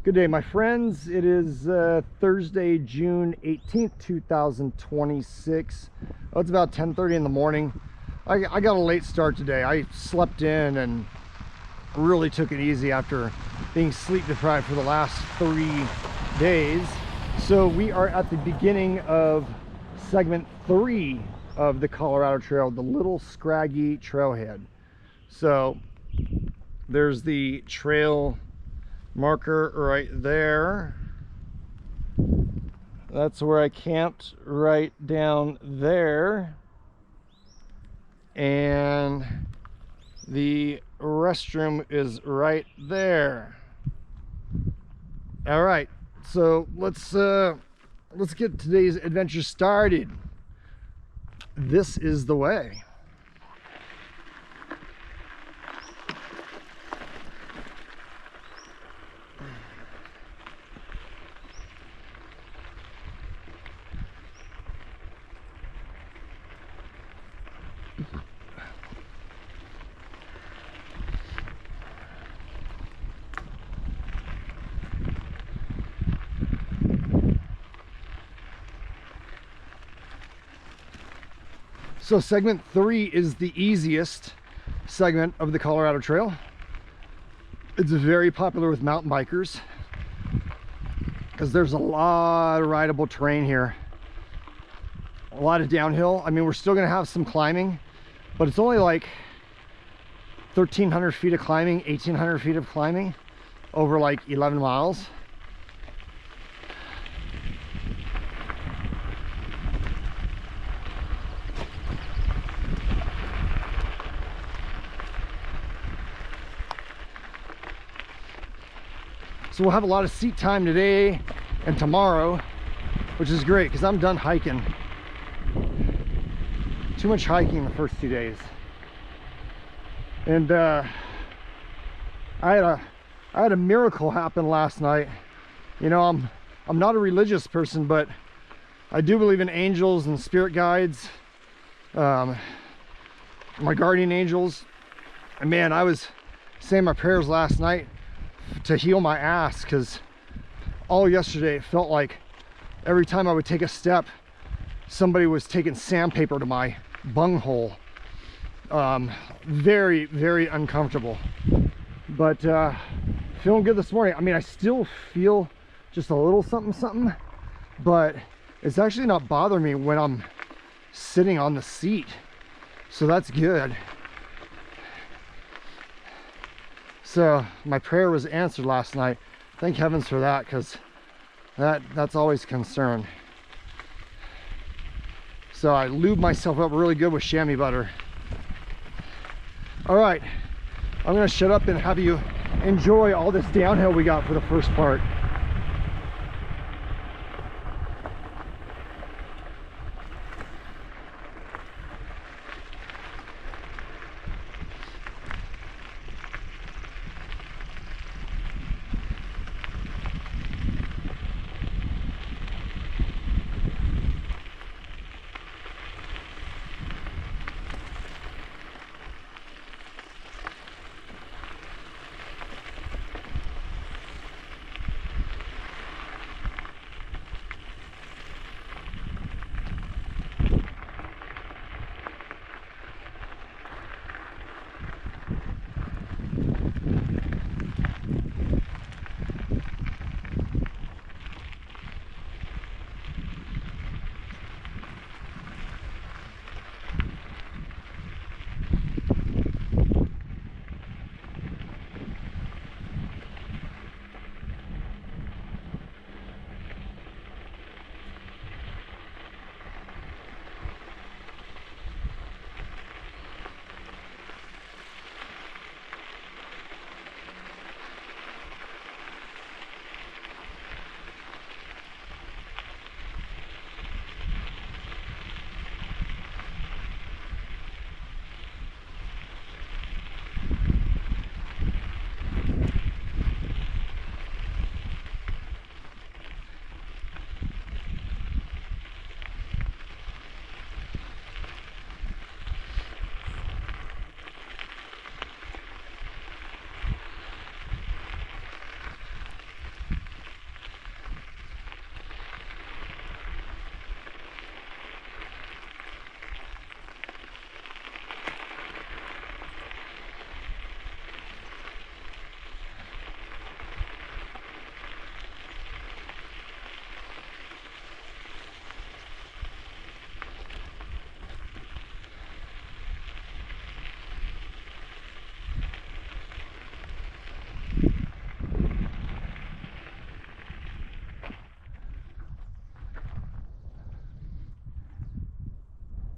Good day, my friends. It is Thursday, June 18th, 2026. Oh, it's about 10:30 in the morning. I got a late start today. I slept in and really took it easy after being sleep deprived for the last 3 days. So we are at the beginning of segment 3 of the Colorado Trail, the Little Scraggy Trailhead. So there's the trail marker right there. That's where I camped, right down there. And the restroom is right there. All right, so let's get today's adventure started. This is the way. So segment 3 is the easiest segment of the Colorado Trail. It's very popular with mountain bikers because there's a lot of rideable terrain here. A lot of downhill. I mean, we're still gonna have some climbing, but it's only like 1,300 feet of climbing, 1,800 feet of climbing over like 11 miles. So we'll have a lot of seat time today and tomorrow, which is great because I'm done hiking. Too much hiking the first 2 days. And I had a miracle happen last night. You know, I'm not a religious person, but I do believe in angels and spirit guides, my guardian angels. And man, I was saying my prayers last night to heal my ass, because all yesterday it felt like every time I would take a step, somebody was taking sandpaper to my bunghole. Very, very uncomfortable. But feeling good this morning. I mean, I still feel just a little something, but it's actually not bothering me when I'm sitting on the seat. So that's good. So my prayer was answered last night. Thank heavens for that, because that's always a concern. So I lubed myself up really good with chamois butter. All right, I'm gonna shut up and have you enjoy all this downhill we got for the first part.